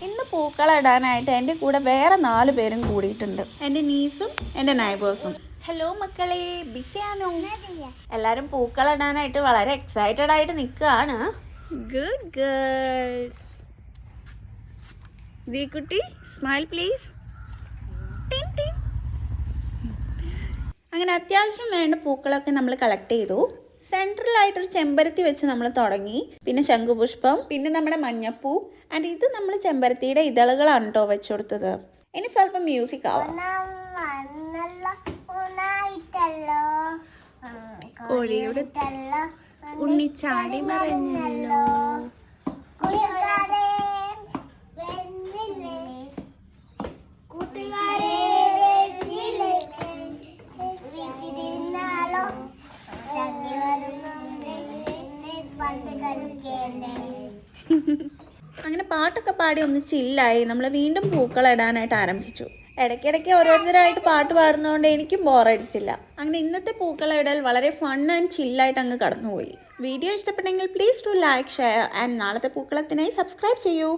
ഇന്ന് പൂക്കളിടാനായിട്ട് എൻ്റെ കൂടെ വേറെ 4 പേരും കൂടിയിട്ടുണ്ട്. എൻ്റെ നീസും എൻ്റെ നൈബേഴ്സും. ഹലോ മക്കളെ, ബിസിയാണോ? എല്ലാവരും പൂക്കളിടാനായിട്ട് വളരെ എക്സൈറ്റഡ് ആയിട്ട് നിൽക്കുകയാണ്. Good girls. ദീകുട്ടി, സ്മൈൽ പ്ലീസ്. അങ്ങനെ അത്യാവശ്യം വേണ്ട പൂക്കളൊക്കെ നമ്മൾ കളക്ട് ചെയ്തു. സെൻട്രലായിട്ടൊരു ചെമ്പരത്തി വെച്ച് നമ്മൾ തുടങ്ങി. പിന്നെ ശംഖുപുഷ്പം, പിന്നെ നമ്മുടെ മഞ്ഞപ്പൂ. ആൻഡ് ഇത് നമ്മൾ ചെമ്പരത്തിയുടെ ഇതളുകളാണ് കേട്ടോ വെച്ചു കൊടുത്തത്. ഇനി സ്വല്പം മ്യൂസിക് ആവാം. കോഴിയുടെ ഉണ്ണിച്ചാടി മറഞ്ഞല്ലോ. അങ്ങനെ പാട്ടൊക്കെ പാടി ഒന്ന് ചില്ലായി. നമ്മൾ വീണ്ടും പൂക്കളിടാനായിട്ട് ആരംഭിച്ചു. ഇടയ്ക്കിടയ്ക്ക് ഓരോരുത്തരായിട്ട് പാട്ട് പാടുന്നതുകൊണ്ട് എനിക്കും ബോറടിച്ചില്ല. അങ്ങനെ ഇന്നത്തെ പൂക്കളിടൽ വളരെ ഫൺ ആൻഡ് ചില്ലായിട്ട് അങ്ങ് കടന്നുപോയി. വീഡിയോ ഇഷ്ടപ്പെട്ടെങ്കിൽ please to like, share and നാളത്തെ പൂക്കളത്തിനായി സബ്സ്ക്രൈബ് ചെയ്യൂ.